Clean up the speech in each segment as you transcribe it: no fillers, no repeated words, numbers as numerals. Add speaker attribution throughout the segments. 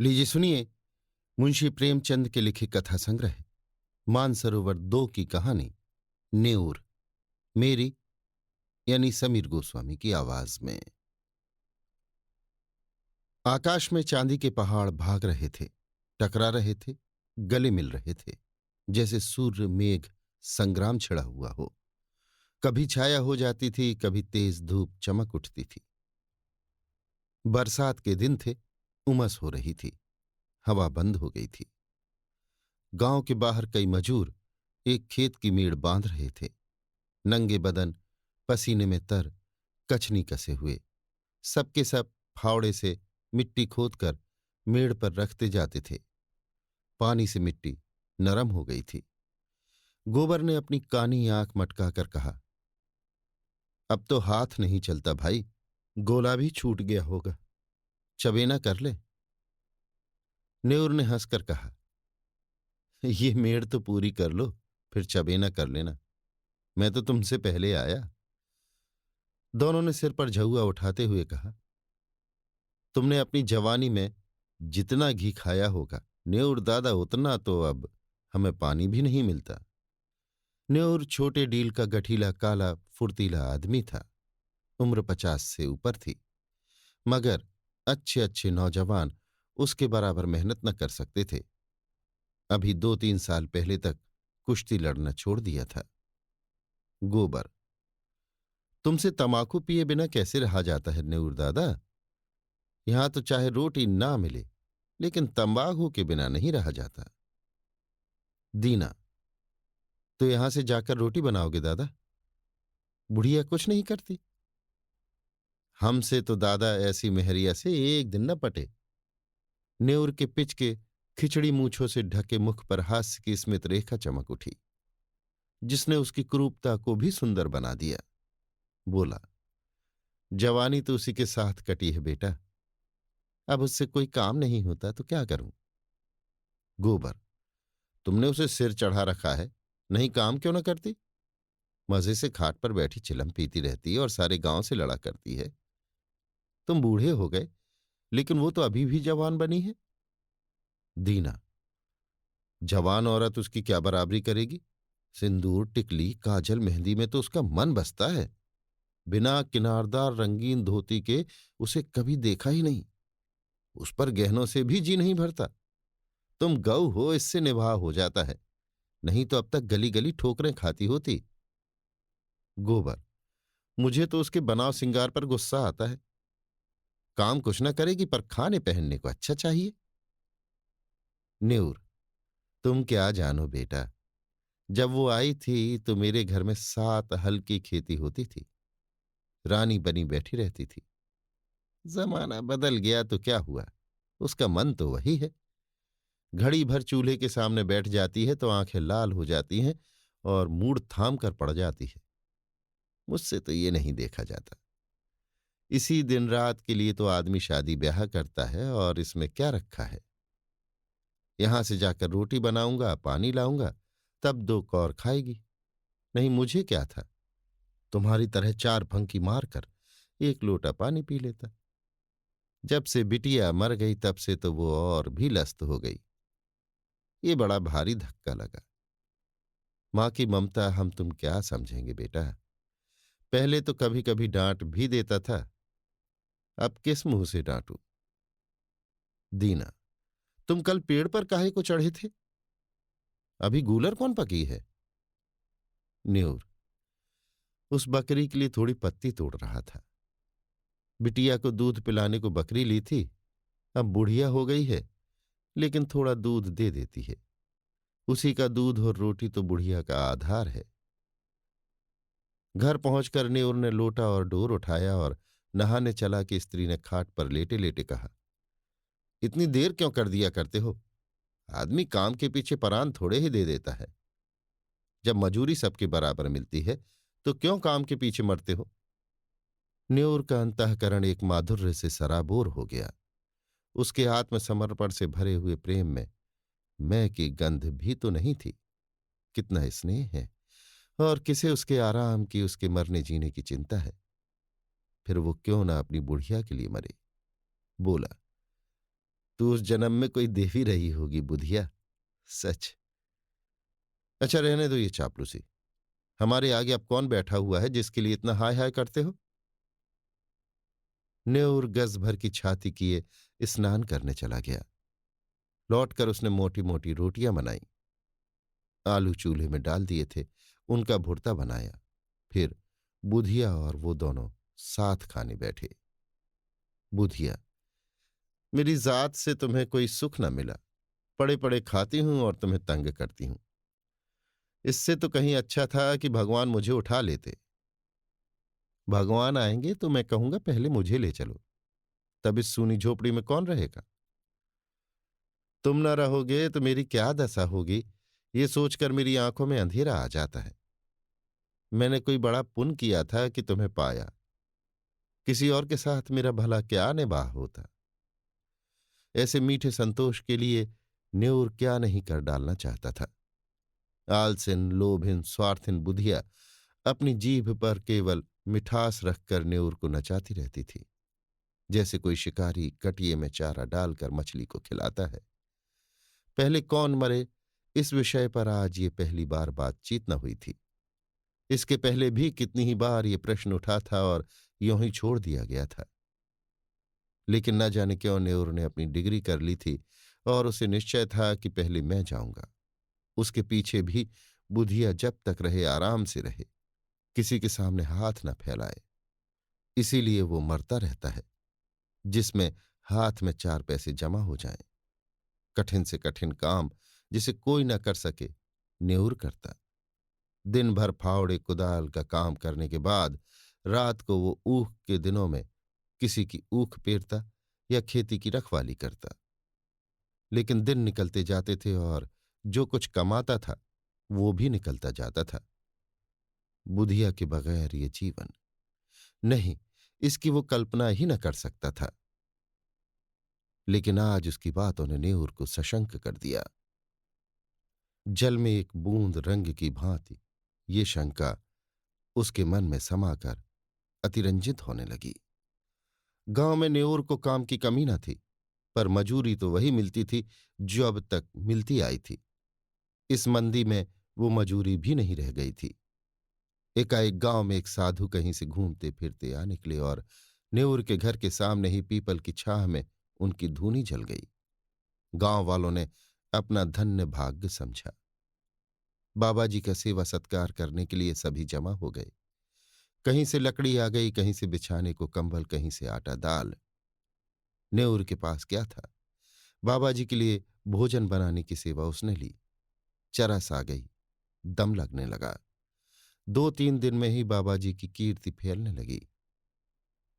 Speaker 1: लीजिए सुनिए मुंशी प्रेमचंद के लिखे कथा संग्रह मानसरोवर 2 की कहानी नेऊर, मेरी यानी समीर गोस्वामी की आवाज में। आकाश में चांदी के पहाड़ भाग रहे थे, टकरा रहे थे, गले मिल रहे थे, जैसे सूर्य मेघ संग्राम छिड़ा हुआ हो। कभी छाया हो जाती थी, कभी तेज धूप चमक उठती थी। बरसात के दिन थे, उमस हो रही थी, हवा बंद हो गई थी। गांव के बाहर कई मजूर एक खेत की मेड़ बांध रहे थे। नंगे बदन, पसीने में तर, कछनी कसे हुए, सबके सब फावड़े से मिट्टी खोदकर मेड़ पर रखते जाते थे। पानी से मिट्टी नरम हो गई थी। गोबर ने अपनी कानी आंख मटकाकर कहा, अब तो हाथ नहीं चलता भाई, गोला भी छूट गया होगा, चबेना कर ले। नेऊर ने हंसकर कहा, ये मेड़ तो पूरी कर लो, फिर चबेना कर लेना, मैं तो तुमसे पहले आया। दोनों ने सिर पर झउआ उठाते हुए कहा, तुमने अपनी जवानी में जितना घी खाया होगा न्योर दादा, उतना तो अब हमें पानी भी नहीं मिलता। न्योर छोटे डील का गठीला काला फुर्तीला आदमी था। उम्र 50 से ऊपर थी, मगर अच्छे अच्छे नौजवान उसके बराबर मेहनत न कर सकते थे। अभी 2-3 साल पहले तक कुश्ती लड़ना छोड़ दिया था। गोबर, तुमसे तमाकू पिए बिना कैसे रहा जाता है न्योर दादा? यहां तो चाहे रोटी ना मिले, लेकिन तंबाकू के बिना नहीं रहा जाता। दीना, तो यहां से जाकर रोटी बनाओगे दादा? बुढ़िया कुछ नहीं करती। हमसे तो दादा ऐसी मेहरिया से एक दिन न पटे। नेउर के पिच के खिचड़ी मूछों से ढके मुख पर हास्य की स्मित रेखा चमक उठी, जिसने उसकी क्रूरता को भी सुंदर बना दिया। बोला, जवानी तो उसी के साथ कटी है बेटा, अब उससे कोई काम नहीं होता तो क्या करूं? गोबर, तुमने उसे सिर चढ़ा रखा है, नहीं काम क्यों न करती? मजे से खाट पर बैठी चिलम पीती रहती है और सारे गांव से लड़ा करती है। तुम बूढ़े हो गए, लेकिन वो तो अभी भी जवान बनी है। दीना, जवान औरत उसकी क्या बराबरी करेगी? सिंदूर, टिकली, काजल, मेहंदी में तो उसका मन बसता है। बिना किनारदार रंगीन धोती के उसे कभी देखा ही नहीं। उस पर गहनों से भी जी नहीं भरता। तुम गऊ हो, इससे निभाह हो जाता है, नहीं तो अब तक गली गली ठोकरें खाती होती। गोबर, मुझे तो उसके बनाव सिंगार पर गुस्सा आता है। काम कुछ न करेगी, पर खाने पहनने को अच्छा चाहिए। न्यूर, तुम क्या जानो बेटा, जब वो आई थी तो मेरे घर में 7 हल की खेती होती थी, रानी बनी बैठी रहती थी। जमाना बदल गया तो क्या हुआ, उसका मन तो वही है। घड़ी भर चूल्हे के सामने बैठ जाती है तो आंखें लाल हो जाती हैं और मूड थाम कर पड़ जाती है। मुझसे तो ये नहीं देखा जाता। इसी दिन रात के लिए तो आदमी शादी ब्याह करता है, और इसमें क्या रखा है? यहां से जाकर रोटी बनाऊंगा, पानी लाऊंगा, तब 2 कौर खाएगी। नहीं, मुझे क्या था, तुम्हारी तरह 4 फंकी मारकर 1 लोटा पानी पी लेता। जब से बिटिया मर गई तब से तो वो और भी लस्त हो गई। ये बड़ा भारी धक्का लगा। मां की ममता हम तुम क्या समझेंगे बेटा। पहले तो कभी कभी डांट भी देता था, अब किस मुंह से डांटू? दीना, तुम कल पेड़ पर काहे को चढ़े थे? अभी गूलर कौन पकी है? न्यूर, उस बकरी के लिए थोड़ी पत्ती तोड़ रहा था। बिटिया को दूध पिलाने को बकरी ली थी, अब बुढ़िया हो गई है, लेकिन थोड़ा दूध दे देती है। उसी का दूध और रोटी तो बुढ़िया का आधार है। घर पहुंचकर न्यूर ने लोटा और डोर उठाया और नहाने चला कि स्त्री ने खाट पर लेटे लेटे कहा, इतनी देर क्यों कर दिया करते हो? आदमी काम के पीछे परान थोड़े ही दे देता है। जब मजूरी सबके बराबर मिलती है तो क्यों काम के पीछे मरते हो? न्यूर का अंतःकरण एक माधुर्य से सराबोर हो गया। उसके आत्मसमर्पण से भरे हुए प्रेम में मैं की गंध भी तो नहीं थी। कितना स्नेह है, और किसे उसके आराम की, उसके मरने जीने की चिंता है। फिर वो क्यों ना अपनी बुढ़िया के लिए मरे। बोला, तू उस जन्म में कोई देवी रही होगी बुधिया। सच। अच्छा रहने दो ये चापलूसी। हमारे आगे अब कौन बैठा हुआ है जिसके लिए इतना हाय हाय करते हो? न्योर गज भर की छाती किए स्नान करने चला गया। लौटकर उसने मोटी मोटी रोटियां बनाई। आलू चूल्हे में डाल दिए थे, उनका भुर्ता बनाया। फिर बुधिया और वो दोनों साथ खाने बैठे। बुधिया, मेरी जात से तुम्हें कोई सुख न मिला। पड़े पड़े खाती हूं और तुम्हें तंग करती हूं। इससे तो कहीं अच्छा था कि भगवान मुझे उठा लेते। भगवान आएंगे तो मैं कहूंगा पहले मुझे ले चलो, तब इस सूनी झोपड़ी में कौन रहेगा? तुम न रहोगे तो मेरी क्या दशा होगी, ये सोचकर मेरी आंखों में अंधेरा आ जाता है। मैंने कोई बड़ा पुण्य किया था कि तुम्हें पाया। किसी और के साथ मेरा भला क्या निबाह होता। ऐसे मीठे संतोष के लिए न्योर क्या नहीं कर डालना चाहता था। आलसिन, लोभिन, स्वार्थिन बुधिया अपनी जीभ पर केवल मिठास रखकर न्योर को नचाती रहती थी, जैसे कोई शिकारी कटिये में चारा डालकर मछली को खिलाता है। पहले कौन मरे, इस विषय पर आज ये पहली बार बातचीत न हुई थी। इसके पहले भी कितनी ही बार ये प्रश्न उठा था और यूं ही छोड़ दिया गया था। लेकिन न जाने क्यों न्योर ने अपनी डिग्री कर ली थी और उसे निश्चय था कि पहले मैं जाऊंगा। उसके पीछे भी बुधिया जब तक रहे आराम से रहे, किसी के सामने हाथ न फैलाए। इसीलिए वो मरता रहता है जिसमें हाथ में 4 पैसे जमा हो जाएं। कठिन से कठिन काम जिसे कोई न कर सके, न्योर करता। दिन भर फावड़े कुदाल का काम करने के बाद रात को वो ऊख के दिनों में किसी की ऊख पेरता या खेती की रखवाली करता। लेकिन दिन निकलते जाते थे और जो कुछ कमाता था वो भी निकलता जाता था। बुधिया के बगैर ये जीवन नहीं, इसकी वो कल्पना ही न कर सकता था। लेकिन आज उसकी बातों ने न्योर को सशंक कर दिया। जल में एक बूंद रंग की भांति ये शंका उसके मन में समाकर अतिरंजित होने लगी। गांव में न्योर को काम की कमी न थी, पर मजूरी तो वही मिलती थी जो अब तक मिलती आई थी। इस मंदी में वो मजूरी भी नहीं रह गई थी। एकाएक गांव में एक साधु कहीं से घूमते फिरते आ निकले और न्योर के घर के सामने ही पीपल की छाह में उनकी धूनी जल गई। गांव वालों ने अपना धन्य भाग्य समझा। बाबा जी का सेवा सत्कार करने के लिए सभी जमा हो गए। कहीं से लकड़ी आ गई, कहीं से बिछाने को कंबल, कहीं से आटा दाल। न्योर के पास क्या था? बाबा जी के लिए भोजन बनाने की सेवा उसने ली। चरस आ गई, दम लगने लगा। 2-3 दिन में ही बाबा जी की कीर्ति फैलने लगी।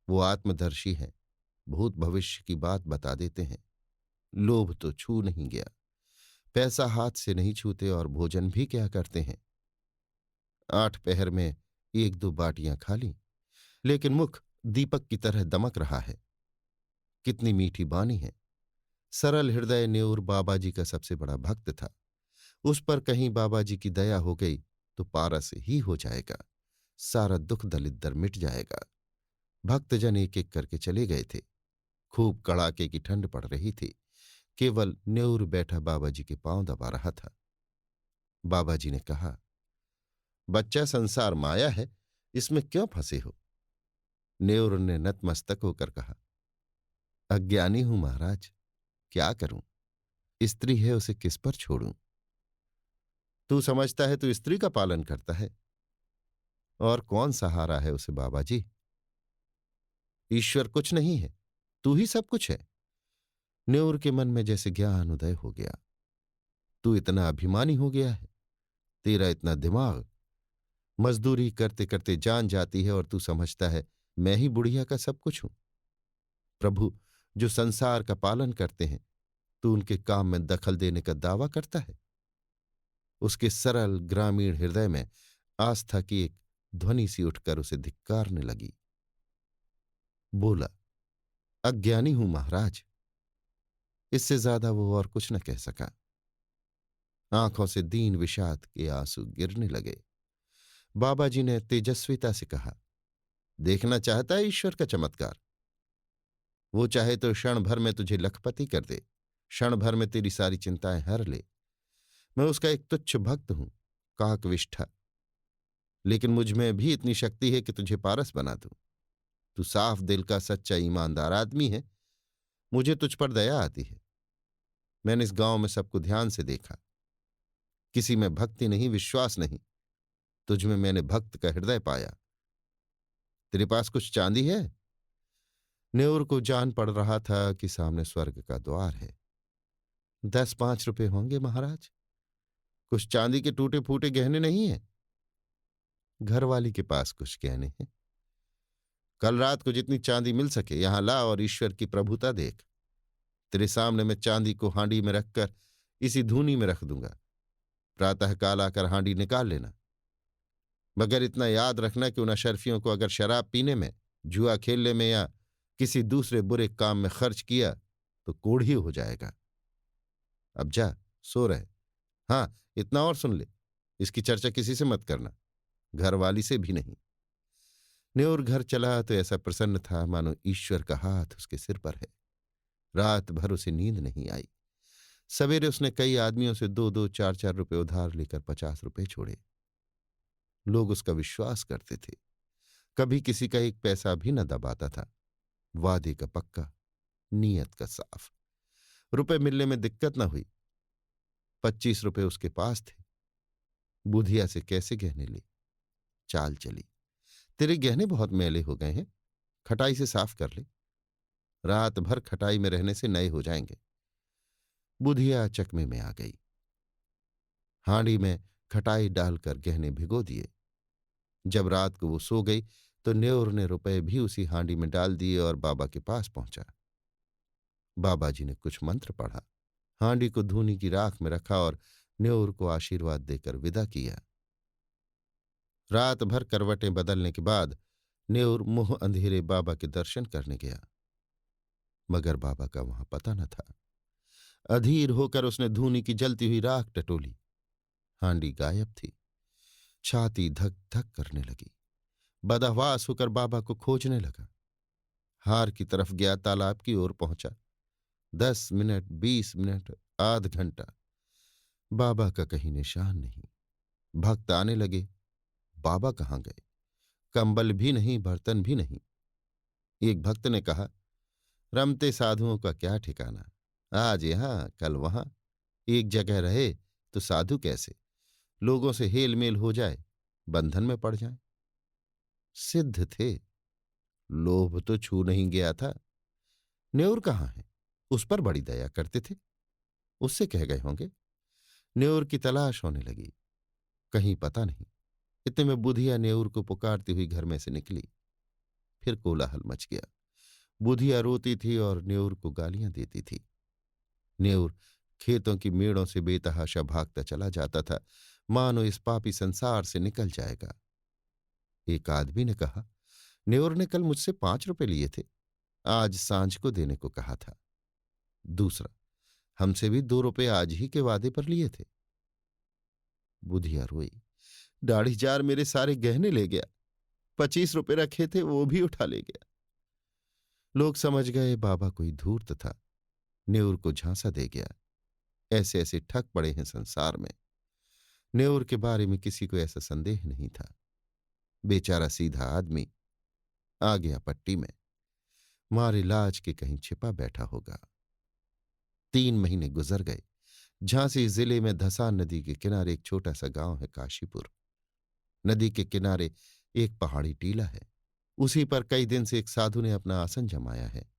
Speaker 1: वो आत्मदर्शी हैं, भूत भविष्य की बात बता देते हैं। लोभ तो छू नहीं गया। पैसा हाथ से नहीं छूते और भोजन भी क्या करते हैं। 8 पहर में 1-2 बाटियां खा ली, लेकिन मुख दीपक की तरह दमक रहा है। कितनी मीठी बानी है। सरल हृदय न्योर बाबा जी का सबसे बड़ा भक्त था। उस पर कहीं बाबा जी की दया हो गई तो पारस ही हो जाएगा, सारा दुख दलिद्दर मिट जाएगा। भक्तजन एक एक करके चले गए थे। खूब कड़ाके की ठंड पड़ रही थी। केवल न्योर बैठा बाबा जी के पांव दबा रहा था। बाबा जी ने कहा, बच्चा, संसार माया है, इसमें क्यों फंसे हो? न्योर ने नतमस्तक होकर कहा, अज्ञानी हूं महाराज, क्या करूं? स्त्री है, उसे किस पर छोड़ूं? तू समझता है तू स्त्री का पालन करता है, और कौन सहारा है उसे बाबा जी? ईश्वर कुछ नहीं है, तू ही सब कुछ है। न्योर के मन में जैसे ज्ञान उदय हो गया। तू इतना अभिमानी हो गया है, तेरा इतना दिमाग, मजदूरी करते करते जान जाती है और तू समझता है मैं ही बुढ़िया का सब कुछ हूं। प्रभु जो संसार का पालन करते हैं, तू उनके काम में दखल देने का दावा करता है। उसके सरल ग्रामीण हृदय में आस्था की एक ध्वनि सी उठकर उसे धिक्कारने लगी। बोला, अज्ञानी हूं महाराज। इससे ज्यादा वो और कुछ न कह सका। आंखों से दीन विषाद के आंसू गिरने लगे। बाबा जी ने तेजस्विता से कहा, देखना चाहता है ईश्वर का चमत्कार? वो चाहे तो क्षण भर में तुझे लखपति कर दे। क्षण भर में तेरी सारी चिंताएं हर ले। मैं उसका एक तुच्छ भक्त हूं, काकविष्ठा, लेकिन मुझ में भी इतनी शक्ति है कि तुझे पारस बना दूं। तू साफ दिल का सच्चा ईमानदार आदमी है, मुझे तुझ पर दया आती है। मैंने इस गांव में सबको ध्यान से देखा, किसी में भक्ति नहीं, विश्वास नहीं। तुझ में मैंने भक्त का हृदय पाया। तेरे पास कुछ चांदी है? न्योर को जान पड़ रहा था कि सामने स्वर्ग का द्वार है। 10-5 रुपए होंगे महाराज। कुछ चांदी के टूटे फूटे गहने नहीं है? घरवाली के पास कुछ गहने हैं। कल रात को जितनी चांदी मिल सके यहां ला और ईश्वर की प्रभुता देख। तेरे सामने मैं चांदी को हांडी में रखकर इसी धूनी में रख दूंगा। प्रातःकाल आकर हांडी निकाल लेना। मगर इतना याद रखना कि उन अशर्फियों को अगर शराब पीने में, जुआ खेलने में या किसी दूसरे बुरे काम में खर्च किया तो कोढ़ी हो जाएगा। अब जा, सो रहे। हाँ, इतना और सुन ले, इसकी चर्चा किसी से मत करना, घरवाली से भी नहीं। न्योर घर चला तो ऐसा प्रसन्न था मानो ईश्वर का हाथ उसके सिर पर है। रात भर उसे नींद नहीं आई। सवेरे उसने कई आदमियों से 2-2, 4-4 रुपए उधार लेकर 50 रुपए छोड़े। लोग उसका विश्वास करते थे, कभी किसी का एक पैसा भी न दबाता था। वादे का पक्का, नीयत का साफ। रुपए मिलने में दिक्कत न हुई। 25 रुपए उसके पास थे। बुधिया से कैसे गहने ले? चाल चली, तेरे गहने बहुत मैले हो गए हैं, खटाई से साफ कर ले। रात भर खटाई में रहने से नए हो जाएंगे। बुधिया चकमे में आ गई। हांडी में खटाई डालकर गहने भिगो दिए। जब रात को वो सो गई तो न्योर ने रुपए भी उसी हांडी में डाल दिए और बाबा के पास पहुंचा। बाबा जी ने कुछ मंत्र पढ़ा, हांडी को धूनी की राख में रखा और न्योर को आशीर्वाद देकर विदा किया। रात भर करवटें बदलने के बाद न्योर मुंह अंधेरे बाबा के दर्शन करने गया, मगर बाबा का वहां पता न था। अधीर होकर उसने धूनी की जलती हुई राख टटोली। हांडी गायब थी। छाती धक धक करने लगी। बदहवास होकर बाबा को खोजने लगा। हार की तरफ गया, तालाब की ओर पहुंचा। 10 मिनट, 20 मिनट, आध घंटा, बाबा का कहीं निशान नहीं। भक्त आने लगे, बाबा कहाँ गए? कंबल भी नहीं, बर्तन भी नहीं। एक भक्त ने कहा, रमते साधुओं का क्या ठिकाना, आज यहां कल वहां, एक जगह रहे तो साधु कैसे? लोगों से हेल मेल हो जाए, बंधन में पड़ जाए। सिद्ध थे, लोभ तो छू नहीं गया था। न्योर कहाँ है? उस पर बड़ी दया करते थे, उससे कह गए होंगे। न्योर की तलाश होने लगी, कहीं पता नहीं। इतने में बुधिया न्योर को पुकारती हुई घर में से निकली। फिर कोलाहल मच गया। बुधिया रोती थी और न्योर को गालियां देती थी। न्योर खेतों की मेड़ों से बेतहाशा भागता चला जाता था, मानो इस पापी संसार से निकल जाएगा। एक आदमी ने कहा, न्योर ने कल मुझसे 5 रुपए लिए थे, आज सांझ को देने को कहा था। दूसरा, हमसे भी 2 रुपए आज ही के वादे पर लिए थे। बुधिया रोई, दाढ़ी जार मेरे सारे गहने ले गया, 25 रुपए रखे थे वो भी उठा ले गया। लोग समझ गए बाबा कोई धूर्त था, न्योर को झांसा दे गया। ऐसे ऐसे ठग पड़े हैं संसार में। न्योर के बारे में किसी को ऐसा संदेह नहीं था। बेचारा सीधा आदमी आ गया पट्टी में, मारे लाज के कहीं छिपा बैठा होगा। 3 महीने गुजर गए। झांसी जिले में धसान नदी के किनारे एक छोटा सा गांव है, काशीपुर। नदी के किनारे एक पहाड़ी टीला है। उसी पर कई दिन से एक साधु ने अपना आसन जमाया है।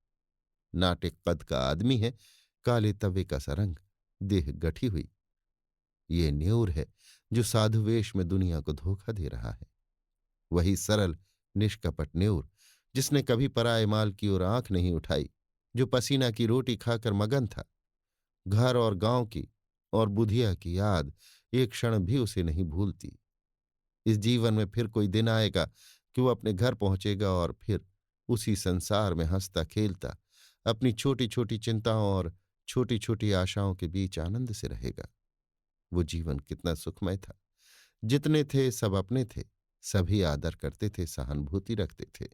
Speaker 1: नाटे कद का आदमी है, काले तवे का सा रंग, देह गठी हुई। ये न्योर है जो साधु वेश में दुनिया को धोखा दे रहा है। वही सरल निष्कपट न्योर जिसने कभी पराये माल की ओर आंख नहीं उठाई, जो पसीना की रोटी खाकर मगन था। घर और गांव की और बुधिया की याद एक क्षण भी उसे नहीं भूलती। इस जीवन में फिर कोई दिन आएगा कि वो अपने घर पहुंचेगा और फिर उसी संसार में हंसता खेलता अपनी छोटी छोटी चिंताओं और छोटी छोटी आशाओं के बीच आनंद से रहेगा। वो जीवन कितना सुखमय था। जितने थे सब अपने थे, सभी आदर करते थे, सहानुभूति रखते थे।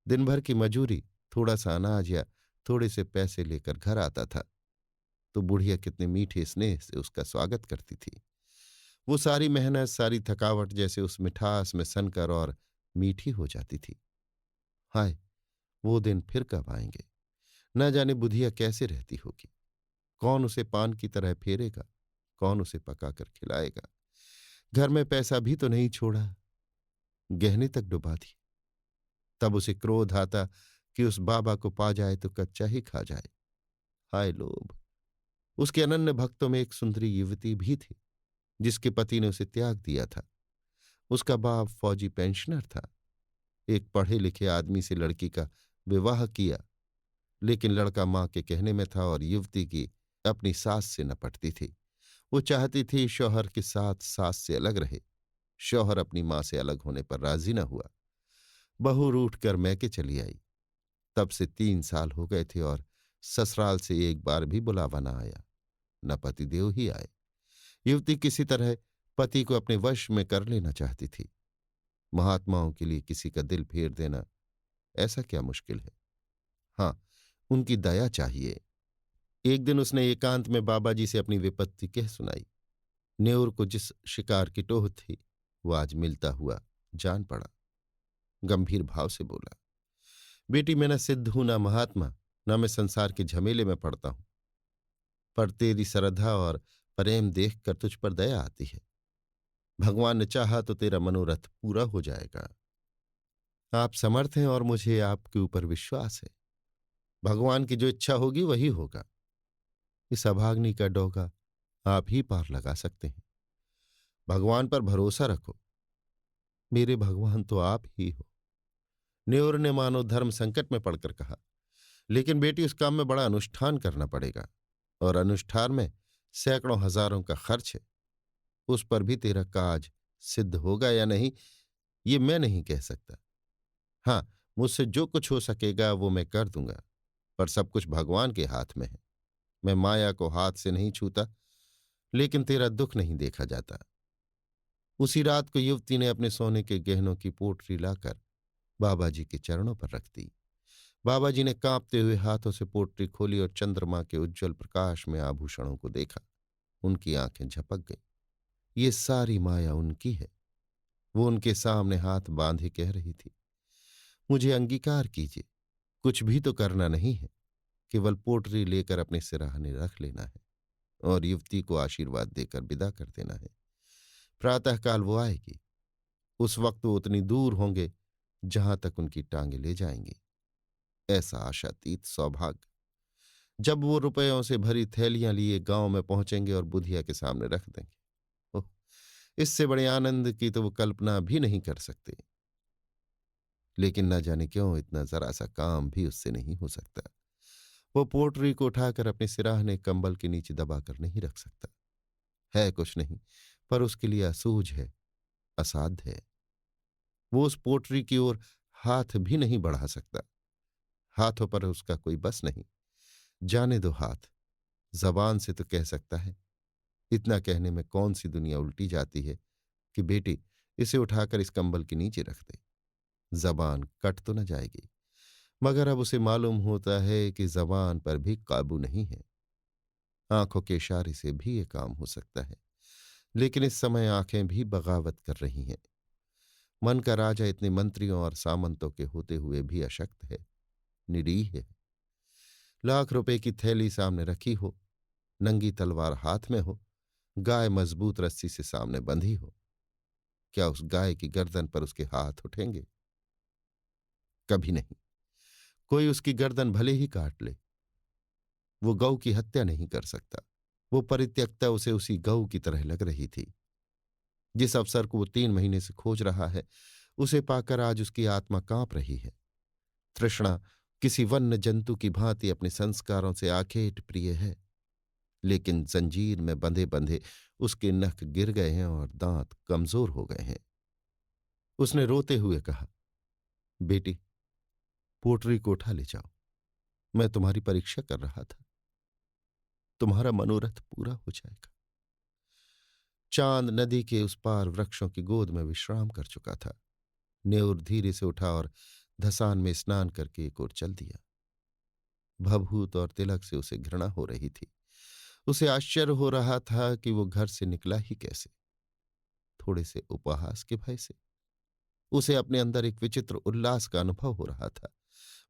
Speaker 1: दिन भर की मजूरी, थोड़ा सा अनाज या थोड़े से पैसे लेकर घर आता था। तो बुढ़िया कितने मीठे स्नेह से उसका स्वागत करती थी। वो सारी मेहनत, सारी थकावट जैसे उस मिठास में सनकर और मीठी हो जाती थी। हाय, वो दिन फिर कब आएंगे? न जाने बुधिया कैसे रहती होगी। कौन उसे पान की तरह फेरेगा? कौन उसे पकाकर खिलाएगा? घर में पैसा भी तो नहीं छोड़ा, गहने तक डुबा दी। तब उसे क्रोध आता कि उस बाबा को पा जाए तो कच्चा ही खा जाए। हाय लोभ! उसके अनन्य भक्तों में एक सुंदरी युवती भी थी, जिसके पति ने उसे त्याग दिया था। उसका बाप फौजी पेंशनर था। एक पढ़े लिखे आदमी से लड़की का विवाह किया, लेकिन लड़का मां के कहने में था और युवती की अपनी सास से न पटती थी। वो चाहती थी शौहर के साथ सास से अलग रहे। शौहर अपनी मां से अलग होने पर राजी न हुआ। बहू रूठ कर मैके चली आई। तब से 3 साल हो गए थे और ससुराल से एक बार भी बुलावा न आया, न पतिदेव ही आए। युवती किसी तरह पति को अपने वश में कर लेना चाहती थी। महात्माओं के लिए किसी का दिल फेर देना ऐसा क्या मुश्किल है? हाँ, उनकी दया चाहिए। एक दिन उसने एकांत में बाबा जी से अपनी विपत्ति कह सुनाई। नेउर को जिस शिकार की टोह थी, वो आज मिलता हुआ जान पड़ा। गंभीर भाव से बोला, बेटी, मैं न सिद्ध हूं, न महात्मा, न मैं संसार के झमेले में पड़ता हूं, पर तेरी श्रद्धा और प्रेम देखकर तुझ पर दया आती है। भगवान ने चाहा तो तेरा मनोरथ पूरा हो जाएगा। आप समर्थ हैं और मुझे आपके ऊपर विश्वास है। भगवान की जो इच्छा होगी वही होगा। इस अभाग्नि का डोगा आप ही पार लगा सकते हैं। भगवान पर भरोसा रखो। मेरे भगवान तो आप ही हो। न्योर ने मानो धर्म संकट में पड़कर कहा, लेकिन बेटी, उस काम में बड़ा अनुष्ठान करना पड़ेगा, और अनुष्ठान में सैकड़ों हजारों का खर्च है। उस पर भी तेरा काज सिद्ध होगा या नहीं, ये मैं नहीं कह सकता। हाँ, मुझसे जो कुछ हो सकेगा वो मैं कर दूंगा, पर सब कुछ भगवान के हाथ में है। मैं माया को हाथ से नहीं छूता, लेकिन तेरा दुख नहीं देखा जाता। उसी रात को युवती ने अपने सोने के गहनों की पोटली लाकर बाबा जी के चरणों पर रख दी। बाबा जी ने कांपते हुए हाथों से पोटली खोली और चंद्रमा के उज्ज्वल प्रकाश में आभूषणों को देखा। उनकी आंखें झपक गईं। ये सारी माया उनकी है। वो उनके सामने हाथ बांधे कह रही थी, मुझे अंगीकार कीजिए। कुछ भी तो करना नहीं है, केवल पोटली लेकर अपने सिराहने रख लेना है और युवती को आशीर्वाद देकर विदा कर देना है। प्रातःकाल वो आएगी। उस वक्त वो उतनी दूर होंगे जहां तक उनकी टांगे ले जाएंगी। ऐसा आशातीत सौभाग्य! जब वो रुपयों से भरी थैलियां लिए गांव में पहुंचेंगे और बुधिया के सामने रख देंगे, ओह, इससे बड़े आनंद की तो वो कल्पना भी नहीं कर सकते। लेकिन न जाने क्यों इतना जरा सा काम भी उससे नहीं हो सकता। वो पोटरी को उठाकर अपने सिराहने कंबल के नीचे दबाकर नहीं रख सकता। है कुछ नहीं, पर उसके लिए असूझ है, असाध्य है। वो उस पोटरी की ओर हाथ भी नहीं बढ़ा सकता। हाथों पर उसका कोई बस नहीं। जाने दो हाथ, जबान से तो कह सकता है। इतना कहने में कौन सी दुनिया उल्टी जाती है कि बेटी, इसे उठाकर इस कंबल के नीचे रख दे। जबान कट तो न जाएगी, मगर अब उसे मालूम होता है कि जबान पर भी काबू नहीं है। आंखों के इशारे से भी ये काम हो सकता है, लेकिन इस समय आंखें भी बगावत कर रही हैं। मन का राजा इतने मंत्रियों और सामंतों के होते हुए भी अशक्त है, निरीह है। लाख रुपए की थैली सामने रखी हो, नंगी तलवार हाथ में हो, गाय मजबूत रस्सी से सामने बंधी हो, क्या उस गाय की गर्दन पर उसके हाथ उठेंगे? कभी नहीं। कोई उसकी गर्दन भले ही काट ले, वो गऊ की हत्या नहीं कर सकता। वो परित्यक्ता उसे उसी गऊ की तरह लग रही थी। जिस अवसर को वो 3 महीने से खोज रहा है, उसे पाकर आज उसकी आत्मा कांप रही है। तृष्णा किसी वन्य जंतु की भांति अपने संस्कारों से आखेट प्रिय है, लेकिन जंजीर में बंधे बंधे उसके नख गिर गए हैं और दांत कमजोर हो गए हैं। उसने रोते हुए कहा, बेटी, पोटरी को उठा ले जाओ। मैं तुम्हारी परीक्षा कर रहा था। तुम्हारा मनोरथ पूरा हो जाएगा। चांद नदी के उस पार वृक्षों की गोद में विश्राम कर चुका था। नेउर धीरे से उठा और धसान में स्नान करके एक ओर चल दिया। भभूत और तिलक से उसे घृणा हो रही थी। उसे आश्चर्य हो रहा था कि वो घर से निकला ही कैसे। थोड़े से उपहास के भय से उसे अपने अंदर एक विचित्र उल्लास का अनुभव हो रहा था,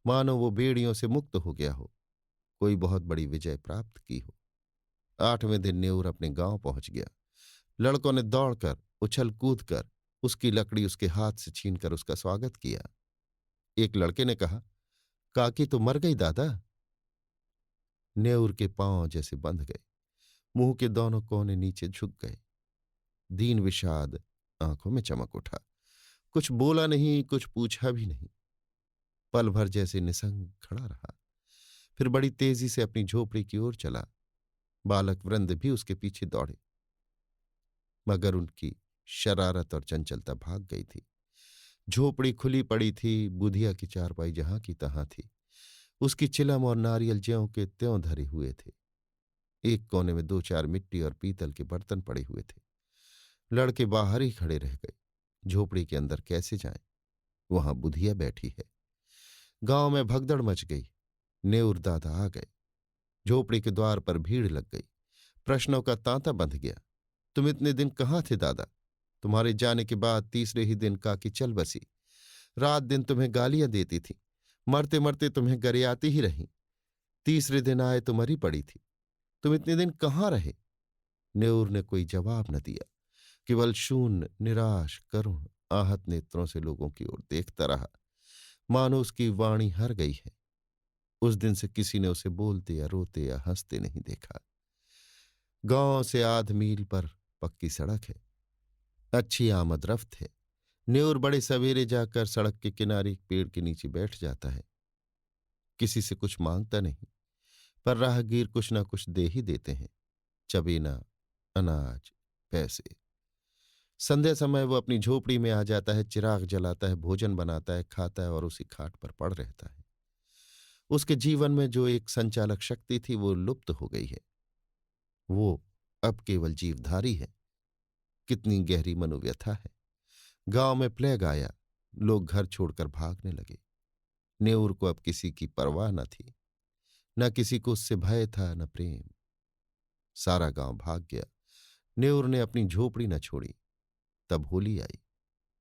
Speaker 1: मानो वो बेड़ियों से मुक्त हो गया हो, कोई बहुत बड़ी विजय प्राप्त की हो। 8वें दिन न्योर अपने गांव पहुंच गया। लड़कों ने दौड़कर उछल कूद कर उसकी लकड़ी उसके हाथ से छीनकर उसका स्वागत किया। एक लड़के ने कहा, काकी तो मर गई दादा। न्योर के पांव जैसे बंध गए, मुंह के दोनों कोने नीचे झुक गए। दीन विषाद आंखों में चमक उठा। कुछ बोला नहीं, कुछ पूछा भी नहीं। पल भर जैसे निसंग खड़ा रहा, फिर बड़ी तेजी से अपनी झोपड़ी की ओर चला। बालक वृंद भी उसके पीछे दौड़े, मगर उनकी शरारत और चंचलता भाग गई थी। झोपड़ी खुली पड़ी थी, बुधिया की चारपाई जहां की तहां थी। उसकी चिलम और नारियल ज्यों के त्यों धरे हुए थे। एक कोने में 2-4 मिट्टी और पीतल के बर्तन पड़े हुए थे। लड़के बाहर ही खड़े रह गए। झोपड़ी के अंदर कैसे जाएं? वहां बुधिया बैठी है। गांव में भगदड़ मच गई। नेउर दादा आ गए। झोपड़ी के द्वार पर भीड़ लग गई। प्रश्नों का तांता बंध गया। तुम इतने दिन कहाँ थे दादा? तुम्हारे जाने के बाद तीसरे ही दिन काकी चल बसी। रात दिन तुम्हें गालियां देती थी, मरते मरते तुम्हें गरियाती ही रही। तीसरे दिन आए तो मरी पड़ी थी। तुम इतने दिन कहाँ रहे? नेउर ने कोई जवाब न दिया, केवल शून्य, निराश, करुण, आहत नेत्रों से लोगों की ओर देखता रहा, मानो उसकी वाणी हर गई है। उस दिन से किसी ने उसे बोलते या रोते या हंसते नहीं देखा। गांव से 8 मील पर पक्की सड़क है, अच्छी आमद रफ्त है। न्योर बड़े सवेरे जाकर सड़क के किनारे एक पेड़ के नीचे बैठ जाता है। किसी से कुछ मांगता नहीं, पर राहगीर कुछ ना कुछ दे ही देते हैं, चबेना, अनाज, पैसे। संध्या समय वो अपनी झोपड़ी में आ जाता है, चिराग जलाता है, भोजन बनाता है, खाता है और उसी खाट पर पड़ रहता है। उसके जीवन में जो एक संचालक शक्ति थी वो लुप्त हो गई है। वो अब केवल जीवधारी है। कितनी गहरी मनोव्यथा है। गांव में प्लेग आया, लोग घर छोड़कर भागने लगे। नेउर को अब किसी की परवाह न थी, न किसी को उससे भय था, न प्रेम। सारा गांव भाग गया। नेउर ने अपनी झोपड़ी न छोड़ी। तब होली आई,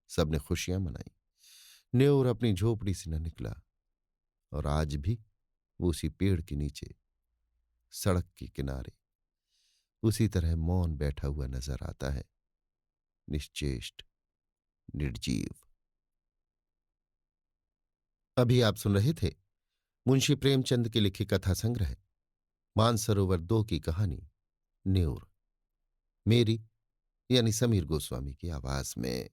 Speaker 1: सबने खुशियां मनाई। नेउर अपनी झोपड़ी से न निकला, और आज भी वो उसी पेड़ के नीचे, सड़क के किनारे, उसी तरह मौन बैठा हुआ नजर आता है, निश्चेष्ट, निर्जीव। अभी आप सुन रहे थे मुंशी प्रेमचंद के लिखे कथा संग्रह मानसरोवर 2 की कहानी न्योर, मेरी यानी समीर गोस्वामी की आवाज में।